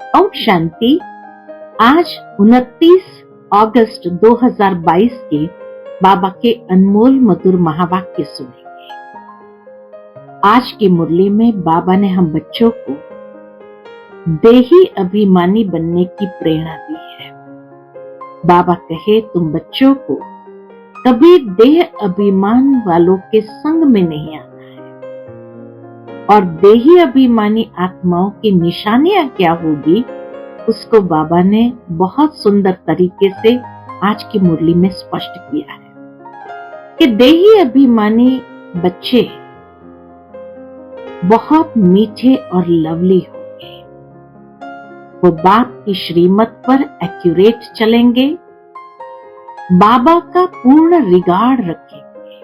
ओम शांति। आज 29 अगस्त 2022 के बाबा के अनमोल मधुर महावाक्य सुनेंगे। आज की मुरली में बाबा ने हम बच्चों को देही अभिमानी बनने की प्रेरणा दी है। बाबा कहे, तुम बच्चों को कभी देह अभिमान वालों के संग में नहीं आना है। और देही अभिमानी आत्माओं की निशानियां क्या होगी, उसको बाबा ने बहुत सुंदर तरीके से आज की मुरली में स्पष्ट किया है कि देही अभिमानी बच्चे बहुत मीठे और लवली होंगे। वो बाप की श्रीमत पर एक्यूरेट चलेंगे, बाबा का पूर्ण रिगार्ड रखेंगे,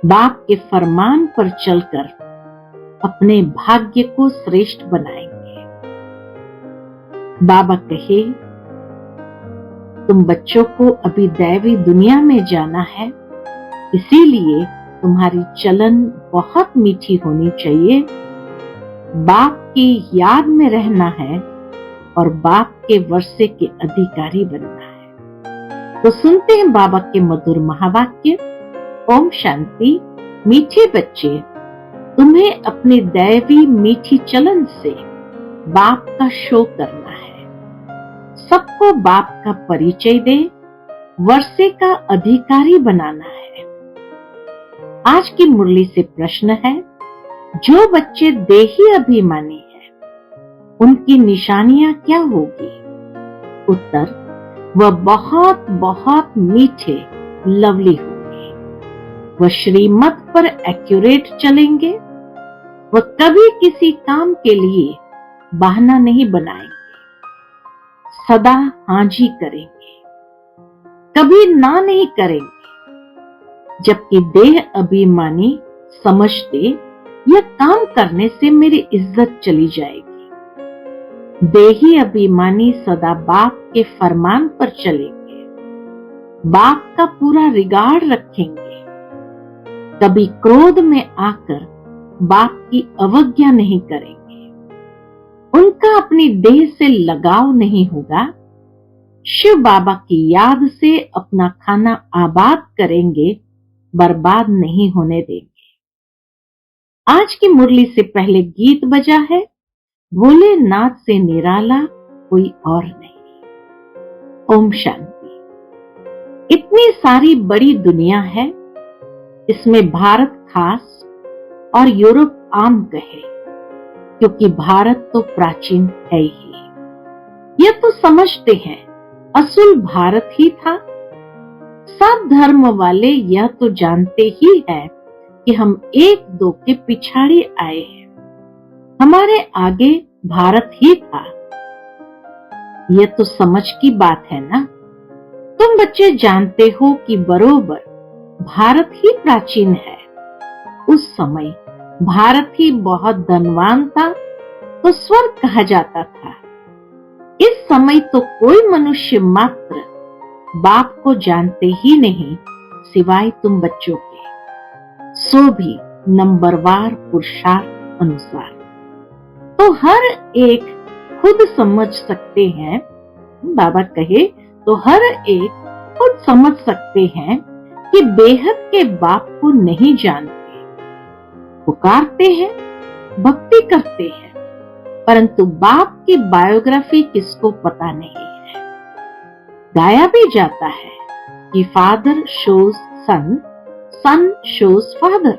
बाप के फरमान पर चलकर अपने भाग्य को श्रेष्ठ बनाएंगे। बाबा कहे, तुम बच्चों को अभी दैवी दुनिया में जाना है, इसीलिए तुम्हारी चलन बहुत मीठी होनी चाहिए। बाप की याद में रहना है और बाप के वर्षे के अधिकारी बनना है। तो सुनते हैं बाबा के मधुर महावाक्य। ओम शांति। मीठे बच्चे, तुम्हें अपनी दैवी मीठी चलन से बाप का शो करना है। सबको बाप का परिचय दे, वर्षे का अधिकारी बनाना है। आज की मुरली से प्रश्न है, जो बच्चे देही अभिमानी हैं, उनकी निशानियां क्या होगी? उत्तर, वह बहुत बहुत मीठे लवली होंगे। वह श्रीमत पर एक्यूरेट चलेंगे। वह कभी किसी काम के लिए बहाना नहीं बनाएंगे, सदा हाँ जी करेंगे, कभी ना नहीं करेंगे। जबकि देह अभिमानी समझते यह काम करने से मेरी इज्जत चली जाएगी। देही अभिमानी सदा बाप के फरमान पर चलेंगे, बाप का पूरा रिगार्ड रखेंगे, कभी क्रोध में आकर बाप की अवज्ञा नहीं करेंगे। उनका अपनी देह से लगाव नहीं होगा। शिव बाबा की याद से अपना खाना आबाद करेंगे, बर्बाद नहीं होने देंगे। आज की मुरली से पहले गीत बजा है, भोलेनाथ से निराला कोई और नहीं। ओम शांति। इतनी सारी बड़ी दुनिया है, इसमें भारत खास और यूरोप आम कहे, क्योंकि भारत तो प्राचीन है ही। यह तो समझते हैं असुल भारत ही था। सब धर्म वाले यह तो जानते ही है कि हम एक दो के पिछाड़ी आए हैं, हमारे आगे भारत ही था। यह तो समझ की बात है ना। तुम बच्चे जानते हो कि बरोबर भारत ही प्राचीन है। उस समय भारत ही बहुत धनवान था, तो स्वर्ग कहा जाता था। इस समय तो कोई मनुष्य मात्र बाप को जानते ही नहीं, सिवाय तुम बच्चों के, सो भी नंबरवार पुरुषार्थ अनुसार। तो हर एक खुद समझ सकते हैं, बाबा कहे तो हर एक खुद समझ सकते हैं कि बेहद के बाप को नहीं जानते। पुकारते हैं, भक्ति करते हैं, परंतु बाप की बायोग्राफी किसको पता नहीं है। गाया भी जाता है कि फादर शोज सन, सन शोज फादर।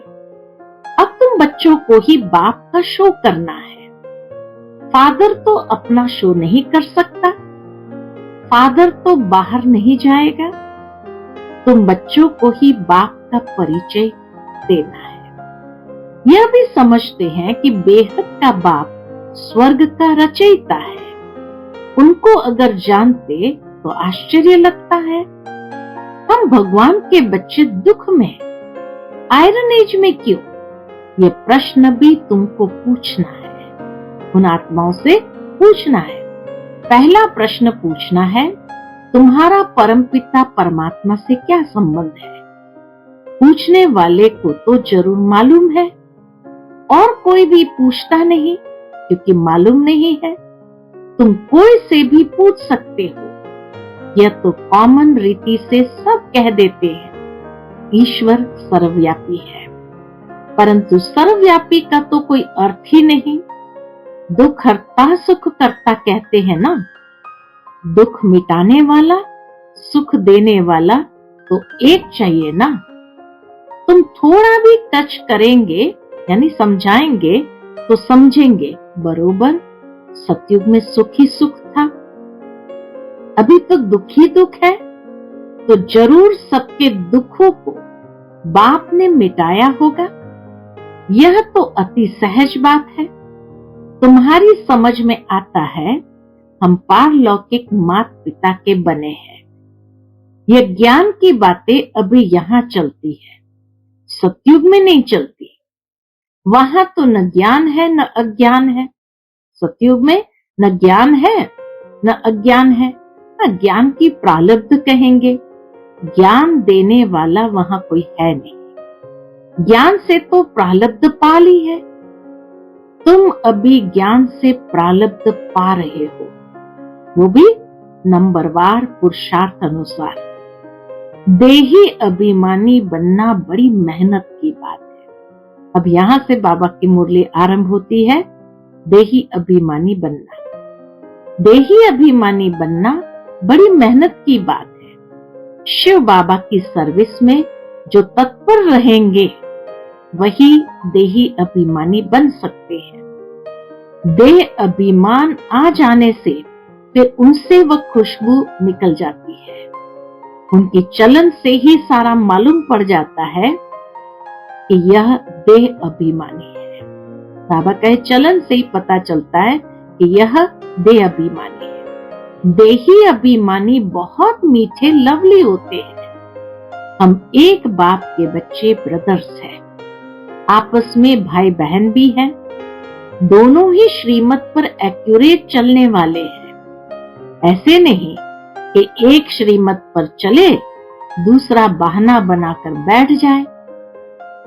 अब तुम बच्चों को ही बाप का शो करना है। फादर तो अपना शो नहीं कर सकता, फादर तो बाहर नहीं जाएगा। तुम बच्चों को ही बाप का परिचय देना है। यह भी समझते हैं कि बेहद का बाप स्वर्ग का रचयिता है। उनको अगर जानते तो आश्चर्य लगता है। हम भगवान के बच्चे दुख में, आयरन एज में क्यों? ये प्रश्न भी तुमको पूछना है, उन आत्माओं से पूछना है। पहला प्रश्न पूछना है, तुम्हारा परमपिता परमात्मा से क्या संबंध है? पूछने वाले को तो जरूर मालूम है, और कोई भी पूछता नहीं, क्योंकि मालूम नहीं है। तुम कोई से भी पूछ सकते हो। यह तो कॉमन रीति से सब कह देते हैं, ईश्वर सर्वव्यापी है, परंतु सर्वव्यापी का तो कोई अर्थ ही नहीं। दुख हरता सुख करता कहते हैं ना, दुख मिटाने वाला सुख देने वाला तो एक चाहिए ना। तुम थोड़ा भी टच करेंगे यानी समझाएंगे तो समझेंगे बरोबर। सतयुग में सुख ही सुख था, अभी तो दुख ही दुख है, तो जरूर सबके दुखों को बाप ने मिटाया होगा। यह तो अति सहज बात है, तुम्हारी समझ में आता है। हम पारलौकिक माता पिता के बने हैं। यह ज्ञान की बातें अभी यहां चलती है, सतयुग में नहीं चलती। वहां तो न ज्ञान है न अज्ञान है। सतयुग में न ज्ञान है न अज्ञान है, न ज्ञान की प्रालब्ध कहेंगे। ज्ञान देने वाला वहां कोई है नहीं। ज्ञान से तो प्रालब्ध पा ली है। तुम अभी ज्ञान से प्रालब्ध पा रहे हो, वो भी नंबरवार पुरुषार्थ अनुसार। देही अभिमानी बनना बड़ी मेहनत की बात है। अब यहां से बाबा की मुरली आरंभ होती है। देही अभिमानी बनना, देही अभिमानी बनना बड़ी मेहनत की बात है। शिव बाबा की सर्विस में जो तत्पर रहेंगे वही देही अभिमानी बन सकते हैं। देह अभिमान आ जाने से फिर उनसे वह खुशबू निकल जाती है। उनकी चलन से ही सारा मालूम पड़ जाता है कि यह देह अभिमानी है। बाबा कहे चलन से ही पता चलता है कि यह देह अभिमानी है। देही अभिमानी बहुत मीठे लवली होते हैं। हम एक बाप के बच्चे ब्रदर्स हैं, आपस में भाई बहन भी हैं। दोनों ही श्रीमत पर एक्यूरेट चलने वाले हैं। ऐसे नहीं कि एक श्रीमत पर चले दूसरा बहाना बनाकर बैठ जाए।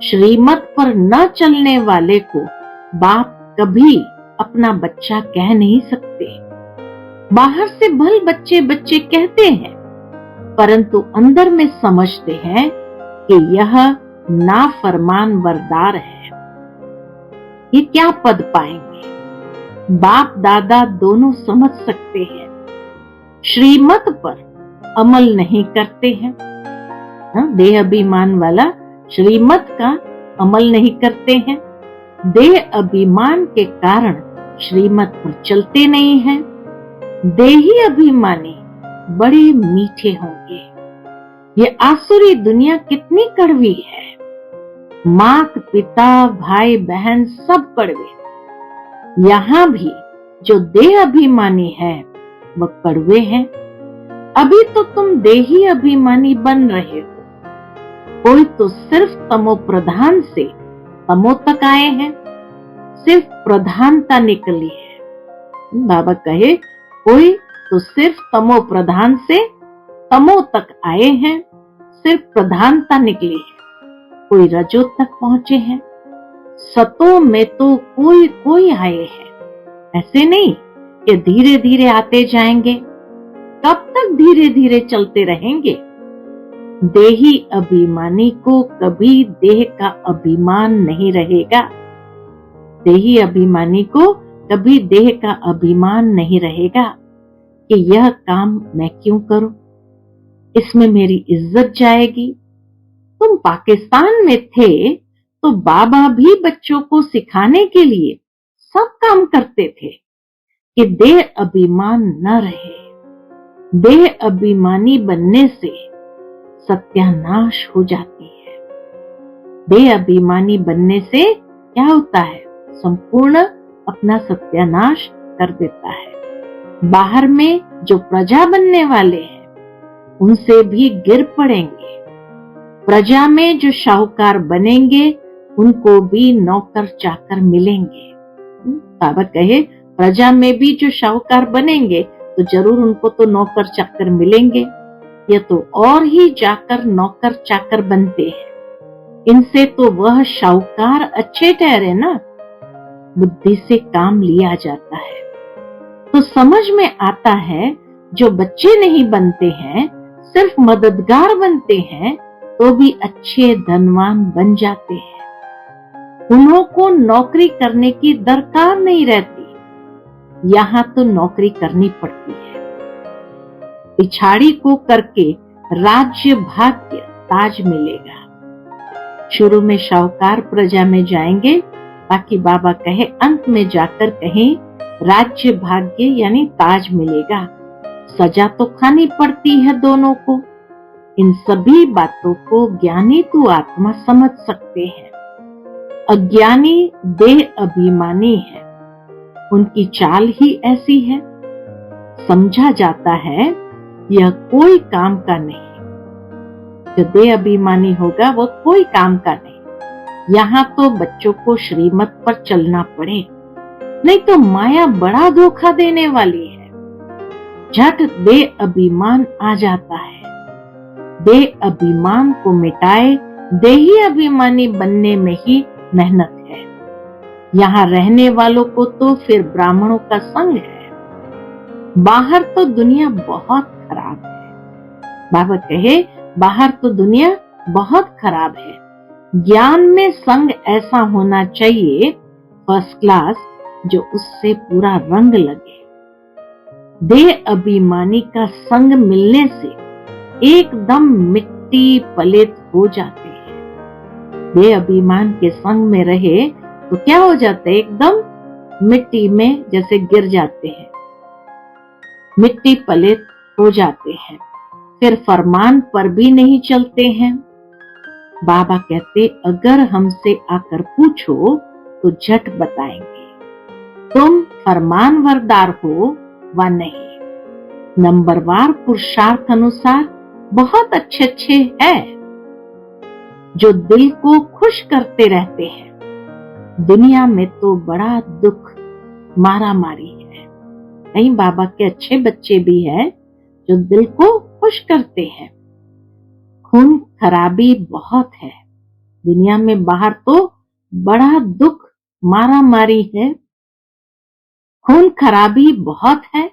श्रीमत पर न चलने वाले को बाप कभी अपना बच्चा कह नहीं सकते। बाहर से भल बच्चे बच्चे कहते हैं, परंतु अंदर में समझते हैं कि यह नाफरमान वरदार है। ये क्या पद पाएंगे? बाप दादा दोनों समझ सकते हैं। श्रीमत पर अमल नहीं करते हैं। देह अभिमान वाला श्रीमत का अमल नहीं करते हैं। देह अभिमान के कारण श्रीमत पर चलते नहीं हैं। देही अभिमानी बड़े मीठे होंगे। ये आसुरी दुनिया कितनी कड़वी है। माता पिता भाई बहन सब कड़वे। यहाँ भी जो देह अभिमानी है वह कड़वे हैं। अभी तो तुम देही अभिमानी बन रहे हो। कोई तो सिर्फ तमो प्रधान से तमो तक आए हैं, सिर्फ प्रधानता निकली है। बाबा कहे कोई तो सिर्फ तमो प्रधान से तमो तक आए हैं, सिर्फ प्रधानता निकली है। कोई रजो तक पहुंचे हैं। सतों में तो कोई कोई आए हैं। ऐसे नहीं कि धीरे धीरे आते जाएंगे। कब तक धीरे धीरे चलते रहेंगे? देही अभिमानी को कभी देह का अभिमान नहीं रहेगा। देही अभिमानी को कभी देह का अभिमान नहीं रहेगा कि यह काम मैं क्यों करूं, इसमें मेरी इज्जत जाएगी। तुम पाकिस्तान में थे तो बाबा भी बच्चों को सिखाने के लिए सब काम करते थे कि देह अभिमान न रहे। देह अभिमानी बनने से सत्यानाश हो जाती है। देह अभिमानी बनने से क्या होता है? संपूर्ण अपना सत्यानाश कर देता है। बाहर में जो प्रजा बनने वाले हैं उनसे भी गिर पड़ेंगे। प्रजा में जो शाहूकार बनेंगे उनको भी नौकर चाकर मिलेंगे। बाबा कहे प्रजा में भी जो शाहूकार बनेंगे तो जरूर उनको तो नौकर चाकर मिलेंगे। ये तो और ही जाकर नौकर चाकर बनते हैं। इनसे तो वह शाहूकार अच्छे ठहरे ना। बुद्धि से काम लिया जाता है। तो समझ में आता है जो बच्चे नहीं बनते हैं, सिर्फ मददगार बनते हैं, तो भी अच्छे धनवान बन जाते हैं। उन्हों को नौकरी करने की दरकार नहीं रहती, यहाँ तो नौकरी करनी पड़ती है। पिछाड़ी को करके राज्य भाग्य ताज मिलेगा। शुरू में शाहूकार प्रजा में जाएंगे, बाकी बाबा कहे अंत में जाकर कहें राज्य भाग्य यानी ताज मिलेगा। सजा तो खानी पड़ती है दोनों को। इन सभी बातों को ज्ञानी तू आत्मा समझ सकते हैं। अज्ञानी देह अभिमानी है, उनकी चाल ही ऐसी है। समझा जाता है यह कोई काम का नहीं। जो देह अभिमानी होगा वो कोई काम का नहीं। यहाँ तो बच्चों को श्रीमत पर चलना पड़े, नहीं तो माया बड़ा धोखा देने वाली है। झट देह अभिमान आ जाता है। देह अभिमान को मिटाए, देही अभिमानी बनने में ही मेहनत है। यहाँ रहने वालों को तो फिर ब्राह्मणों का संग है। बाहर तो दुनिया बहुत खराब है। बाबा कहे बाहर तो दुनिया बहुत खराब है। ज्ञान में संग ऐसा होना चाहिए फर्स्ट क्लास, जो उससे पूरा रंग लगे। देह अभिमानी का संग मिलने से एकदम मिट्टी पलित हो जाते हैं। देह अभिमान के संग में रहे तो क्या हो जाता है, एकदम मिट्टी में जैसे गिर जाते हैं, मिट्टी पलित हो जाते हैं। फिर फरमान पर भी नहीं चलते हैं। बाबा कहते अगर हमसे आकर पूछो तो झट बताएंगे तुम फरमानवरदार हो व नहीं। नंबरवार पुरुषार्थ अनुसार बहुत अच्छे अच्छे हैं जो दिल को खुश करते रहते हैं। दुनिया में तो बड़ा दुख मारा मारी है। कई बाबा के अच्छे बच्चे भी हैं जो दिल को खुश करते हैं। खून खराबी बहुत है दुनिया में, बाहर तो बड़ा दुख मारा मारी है। खून खराबी बहुत है,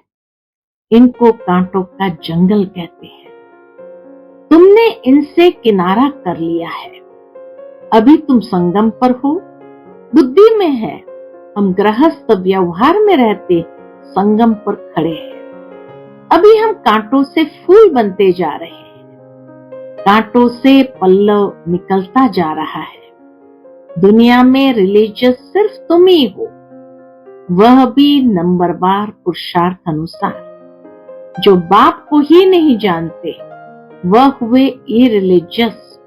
इनको कांटों का जंगल कहते हैं। तुमने इनसे किनारा कर लिया है, अभी तुम संगम पर हो, बुद्धि में है। हम गृहस्थ व्यवहार में रहते संगम पर खड़े हैं। अभी हम कांटों से फूल बनते जा रहे हैं, कांटों से पल्लव निकलता जा रहा है। दुनिया में रिलीजियस सिर्फ तुम ही हो, वह भी नंबरवार पुरुषार्थ अनुसार। जो बाप को ही नहीं जानते वह हुए इरिलीजियस।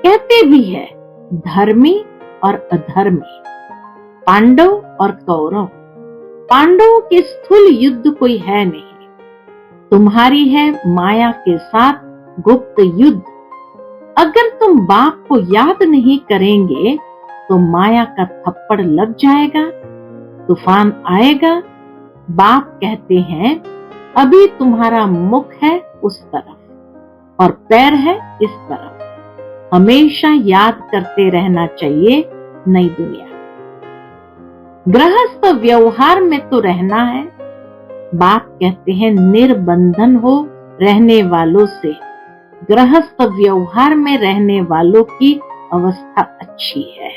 कहते भी है धर्मी और अधर्मी, पांडव और कौरव। पांडवों के स्थूल युद्ध कोई है नहीं, तुम्हारी है माया के साथ गुप्त युद्ध। अगर तुम बाप को याद नहीं करेंगे तो माया का थप्पड़ लग जाएगा, तूफान आएगा। बाप कहते हैं अभी तुम्हारा मुख है उस तरफ और पैर है इस तरफ। हमेशा याद करते रहना चाहिए नई दुनिया। गृहस्थ व्यवहार में तो रहना है। बाप कहते हैं निर्बंधन हो रहने वालों से। गृहस्थ व्यवहार में रहने वालों की अवस्था अच्छी है।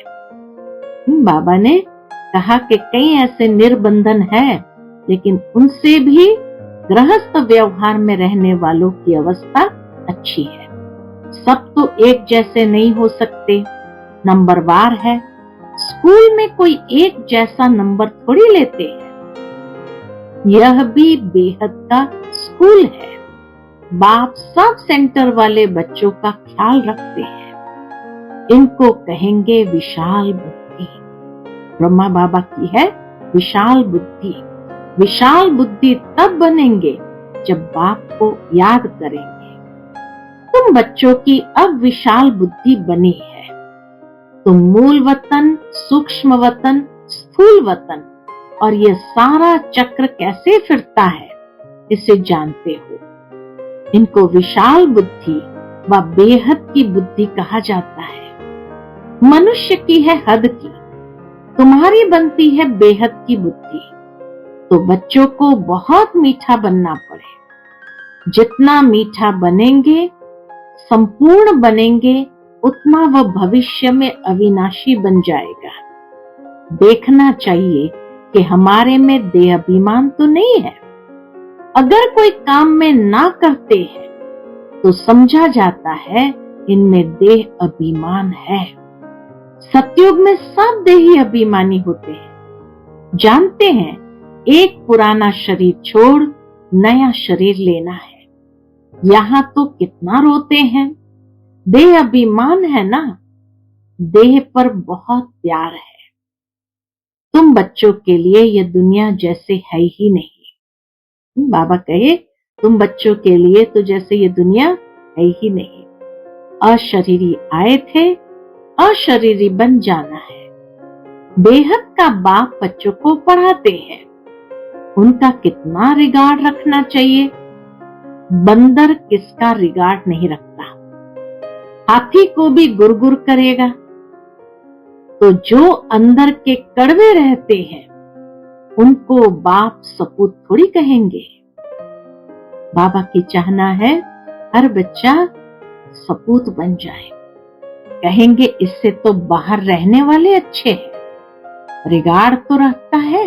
बाबा ने कहा कि कई ऐसे निर्बंधन है, लेकिन उनसे भी गृहस्थ व्यवहार में रहने वालों की अवस्था अच्छी है। सब तो एक जैसे नहीं हो सकते, नंबरवार है। स्कूल में कोई एक जैसा नंबर थोड़ी लेते हैं। यह भी बेहद का स्कूल है। बाप सब सेंटर वाले बच्चों का ख्याल रखते हैं। इनको कहेंगे विशाल बुद्धि। ब्रह्मा बाबा की है विशाल बुद्धि। विशाल बुद्धि तब बनेंगे जब बाप को याद करेंगे। तुम बच्चों की अब विशाल बुद्धि बनी है। तुम मूल वतन, सूक्ष्म वतन, स्थूल वतन और ये सारा चक्र कैसे फिरता है इसे जानते हो। इनको विशाल बुद्धि व बेहद की बुद्धि कहा जाता है। मनुष्य की है हद की, तुम्हारी बनती है बेहद की बुद्धि। तो बच्चों को बहुत मीठा बनना पड़े। जितना मीठा बनेंगे, संपूर्ण बनेंगे, उतना वह भविष्य में अविनाशी बन जाएगा। देखना चाहिए कि हमारे में देह अभिमान तो नहीं है। अगर कोई काम में ना करते हैं तो समझा जाता है इनमें देह अभिमान है। सतयुग में सब देही अभिमानी होते हैं। जानते हैं, एक पुराना शरीर छोड़ नया शरीर लेना है। यहाँ तो कितना रोते हैं। देह अभिमान है ना, देह पर बहुत प्यार है। तुम बच्चों के लिए यह दुनिया जैसे है ही नहीं। बाबा कहे, तुम बच्चों के लिए तो जैसे ये दुनिया है ही नहीं। अशरीरी आए थे, अशरीरी बन जाना है। बेहद का बाप बच्चों को पढ़ाते हैं। उनका कितना रिगार्ड रखना चाहिए। बंदर किसका रिगार्ड नहीं रखता। हाथी को भी गुरगुर करेगा। तो जो अंदर के कड़वे रहते हैं उनको बाप सपूत थोड़ी कहेंगे। बाबा की चाहना है हर बच्चा सपूत बन जाए। कहेंगे इससे तो बाहर रहने वाले अच्छे हैं। रिगार्ड तो रहता है,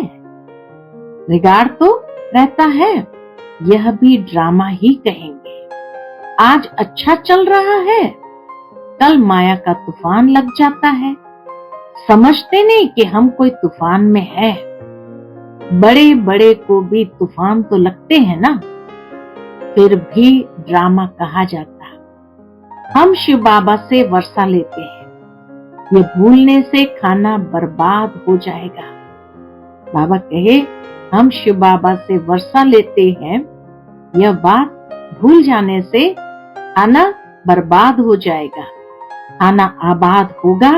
रिगार्ड तो रहता है। यह भी ड्रामा ही कहेंगे। आज अच्छा चल रहा है, कल माया का तूफान लग जाता है। समझते नहीं कि हम कोई तूफान में है। बड़े बड़े को भी तूफान तो लगते हैं ना, फिर भी ड्रामा कहा जाता है। हम शिव बाबा से वर्षा लेते हैं। ये भूलने से खाना बर्बाद हो जाएगा। बाबा कहे, हम शिव बाबा से वर्षा लेते हैं, यह बात भूल जाने से खाना बर्बाद हो जाएगा। खाना आबाद होगा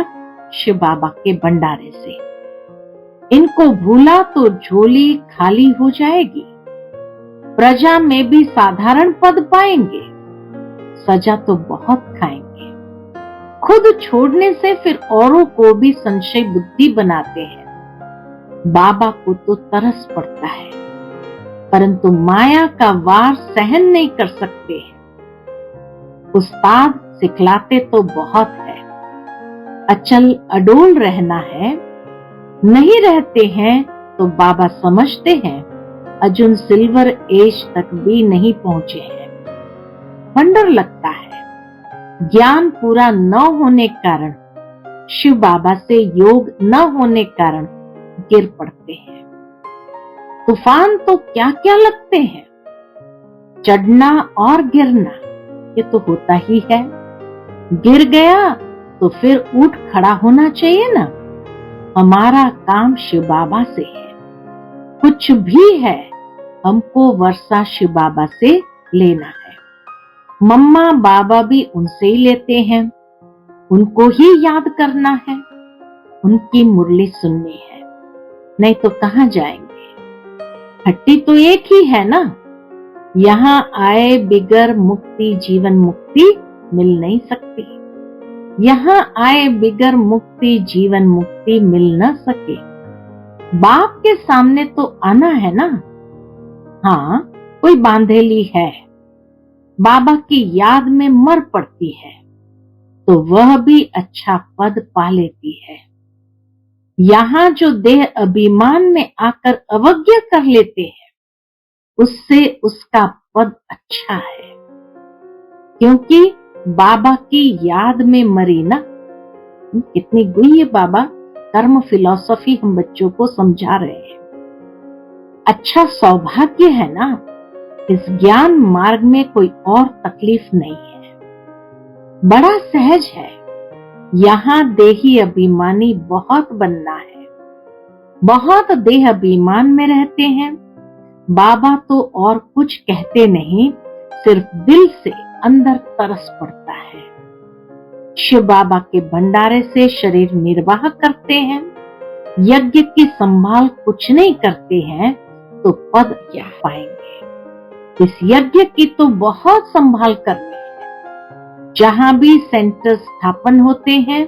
शिव बाबा के भंडारे से। इनको भूला तो झोली खाली हो जाएगी। प्रजा में भी साधारण पद पाएंगे, सजा तो बहुत खाएंगे। खुद छोड़ने से फिर औरों को भी संशय बुद्धि बनाते हैं। बाबा को तो तरस पड़ता है, परंतु माया का वार सहन नहीं कर सकते हैं। उस्ताद सिखलाते तो बहुत है, अचल अडोल रहना है। नहीं रहते हैं तो बाबा समझते हैं अर्जुन सिल्वर एज तक भी नहीं पहुंचे हैं। वंडर लगता है, ज्ञान पूरा न होने कारण, शिव बाबा से योग न होने कारण गिर पड़ते हैं। तूफान तो क्या क्या लगते हैं। चढ़ना और गिरना ये तो होता ही है। गिर गया तो फिर उठ खड़ा होना चाहिए ना। हमारा काम शिव बाबा से है। कुछ भी है, हमको वर्षा शिव बाबा से लेना है। मम्मा बाबा भी उनसे ही लेते हैं। उनको ही याद करना है, उनकी मुरली सुननी है, नहीं तो कहाँ जाएंगे। हट्टी तो एक ही है ना। यहाँ आए बिगर मुक्ति जीवन मुक्ति मिल नहीं सकती। यहाँ आए बिगर मुक्ति जीवन मुक्ति मिल न सके। बाप के सामने तो आना है ना। हाँ, कोई बांधेली है, बाबा की याद में मर पड़ती है तो वह भी अच्छा पद पा लेती है। यहाँ जो देह अभिमान में आकर अवज्ञा कर लेते हैं, उससे उसका पद अच्छा है, क्योंकि बाबा की याद में मरी ना। कितनी गुई है बाबा कर्म फिलॉसफी हम बच्चों को समझा रहे हैं। अच्छा सौभाग्य है ना, इस ज्ञान मार्ग में कोई और तकलीफ नहीं है। बड़ा सहज है। यहाँ देही अभिमानी बहुत बनना है। बहुत देह अभिमान में रहते हैं। बाबा तो और कुछ कहते नहीं, सिर्फ दिल से अंदर तरस पड़ता है। शिव बाबा के भंडारे से शरीर निर्वाह करते हैं। यज्ञ की संभाल कुछ नहीं करते हैं तो पद क्या पाएंगे। इस यज्ञ की तो बहुत संभाल करनी है। जहां भी सेंटर स्थापन होते हैं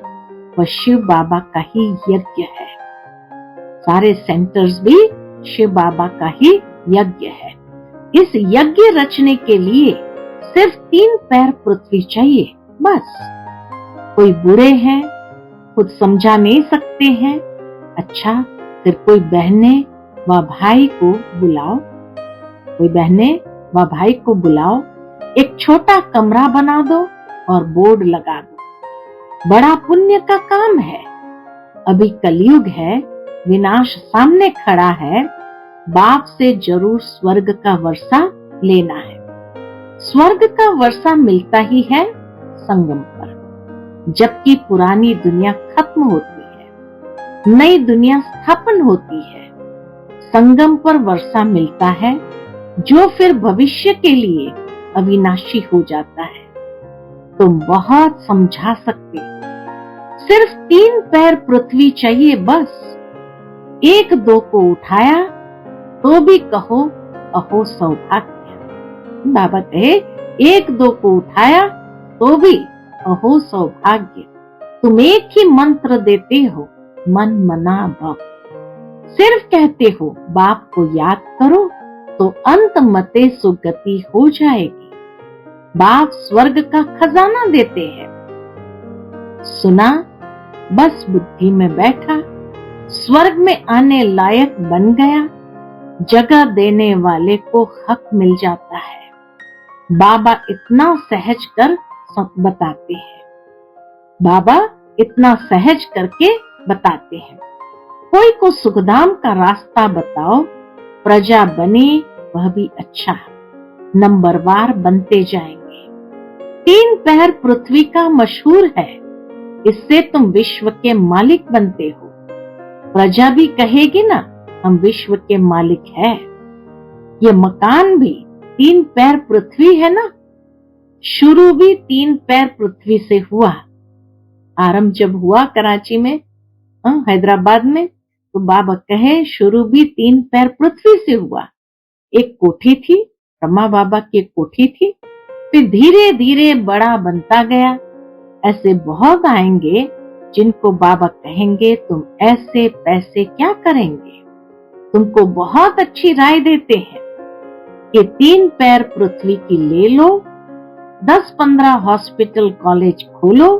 वह शिव बाबा का ही यज्ञ है। सारे सेंटर्स भी शिव बाबा का ही यज्ञ है। इस यज्ञ रचने के लिए सिर्फ 3 पैर पृथ्वी चाहिए, बस। कोई बुरे हैं, खुद समझा नहीं सकते हैं, अच्छा फिर कोई बहने व भाई को बुलाओ, कोई बहने व भाई को बुलाओ, एक छोटा कमरा बना दो और बोर्ड लगा दो। बड़ा पुण्य का काम है। अभी कलयुग है, विनाश सामने खड़ा है, बाप से जरूर स्वर्ग का वर्षा लेना है। स्वर्ग का वर्षा मिलता ही है संगम पर, जबकि पुरानी दुनिया खत्म होती है, नई दुनिया स्थापन होती है। संगम पर वर्षा मिलता है, जो फिर भविष्य के लिए अविनाशी हो जाता है। तुम बहुत समझा सकते, सिर्फ 3 पैर पृथ्वी चाहिए, बस। 1-2 को उठाया तो भी कहो अहो सौभाग्य। बाबा कहे 1-2 को उठाया तो भी अहो सौभाग्य। तुम एक ही मंत्र देते हो, मन मना भव। सिर्फ कहते हो बाप को याद करो तो अंत मते सुगति हो जाएगी। बाप स्वर्ग का खजाना देते हैं। सुना, बस बुद्धि में बैठा, स्वर्ग में आने लायक बन गया। जगह देने वाले को हक मिल जाता है। बाबा इतना सहज कर बताते हैं, बाबा इतना सहज करके बताते हैं। कोई को सुखधाम का रास्ता बताओ, प्रजा बने वह भी अच्छा, नंबरवार बनते जाएंगे। 3 पैर पृथ्वी का मशहूर है, इससे तुम विश्व के मालिक बनते हो। प्रजा भी कहेगी ना, हम विश्व के मालिक हैं। ये मकान भी 3 पैर पृथ्वी है ना, शुरू भी 3 पैर पृथ्वी से हुआ। आरंभ जब हुआ कराची में, हैदराबाद में, तो बाबा कहे शुरू भी 3 पैर पृथ्वी से हुआ। एक कोठी थी, ब्रह्मा बाबा की कोठी थी, फिर धीरे धीरे बड़ा बनता गया। ऐसे बहुत आएंगे जिनको बाबा कहेंगे तुम ऐसे पैसे क्या करेंगे। तुमको बहुत अच्छी राय देते हैं कि 3 पैर पृथ्वी की ले लो, 10-15 हॉस्पिटल कॉलेज खोलो,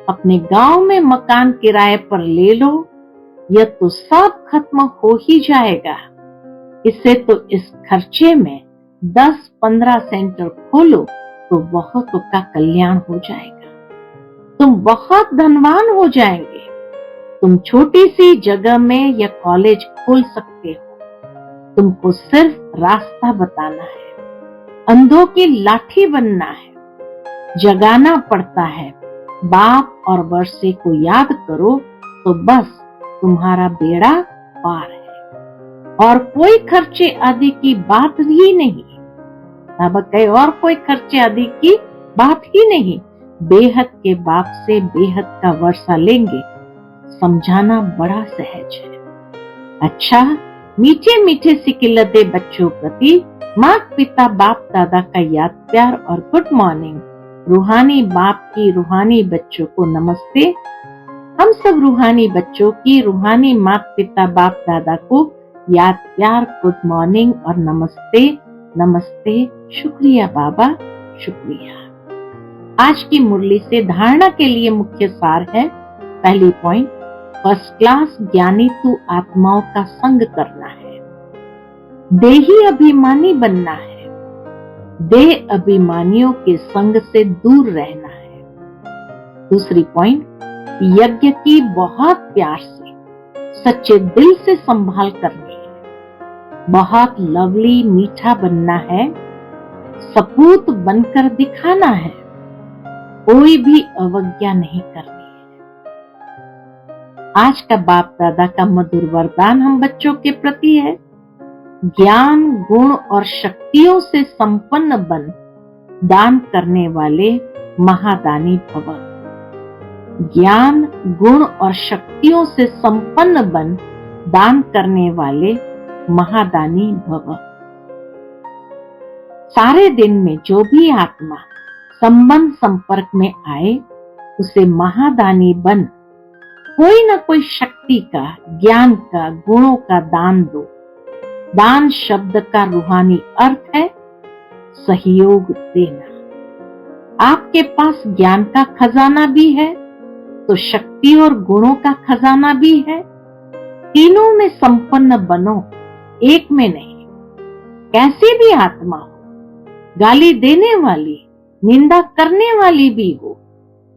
अपने गांव में मकान किराए पर ले लो, यह तो सब खत्म हो ही जाएगा। इससे तो इस खर्चे में 10-15 सेंटर खोलो तो बहुतों का कल्याण हो जाएगा। तुम बहुत धनवान हो जाएंगे। तुम छोटी सी जगह में यह कॉलेज खोल सकते हो। तुमको सिर्फ रास्ता बताना है, अंधों की लाठी बनना है, जगाना पड़ता है। बाप और वर्षे को याद करो तो बस तुम्हारा बेड़ा पार है। और कोई खर्चे आदि की बात ही नहीं। बाबा कहे और कोई खर्चे आदि की बात ही नहीं। बेहद के बाप से बेहद का वर्षा लेंगे। समझाना बड़ा सहज है। अच्छा, मीठे मीठे सिकिलते बच्चों प्रति माता पिता बाप दादा का याद प्यार और गुड मॉर्निंग। रूहानी बाप की रूहानी बच्चों को नमस्ते। हम सब रूहानी बच्चों की रूहानी माता पिता बाप दादा को याद प्यार गुड मॉर्निंग और नमस्ते नमस्ते। शुक्रिया बाबा, शुक्रिया। आज की मुरली से धारणा के लिए मुख्य सार है। पहली पॉइंट, फर्स्ट क्लास ज्ञानी तू आत्माओं का संग करना है, देही अभिमानी बनना है, देह अभिमानियों के संग से दूर रहना है। दूसरी पॉइंट, यज्ञ की बहुत प्यार से सच्चे दिल से संभाल करनी है, बहुत लवली मीठा बनना है, सपूत बनकर दिखाना है, कोई भी अवज्ञा नहीं करनी है। आज का बाप दादा का मधुर वरदान हम बच्चों के प्रति है, ज्ञान गुण और शक्तियों से संपन्न बन दान करने वाले महादानी भव। ज्ञान गुण और शक्तियों से संपन्न बन दान करने वाले महादानी भव। सारे दिन में जो भी आत्मा संबंध संपर्क में आए उसे महादानी बन कोई न कोई शक्ति का, ज्ञान का, गुणों का दान दो। दान शब्द का रूहानी अर्थ है सहयोग देना। आपके पास ज्ञान का खजाना भी है तो शक्ति और गुणों का खजाना भी है। तीनों में संपन्न बनो, एक में नहीं। कैसी भी आत्मा हो, गाली देने वाली, निंदा करने वाली भी हो,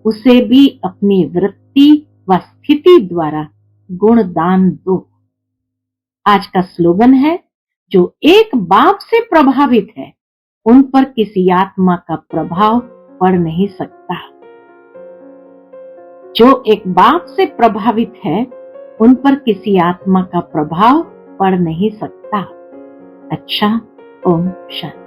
उसे भी अपनी वृत्ति व स्थिति द्वारा गुण दान दो। आज का स्लोगन है, जो एक बाप से प्रभावित है उन पर किसी आत्मा का प्रभाव पड़ नहीं सकता। जो एक बाप से प्रभावित है उन पर किसी आत्मा का प्रभाव पड़ नहीं सकता। अच्छा, ओम शांति।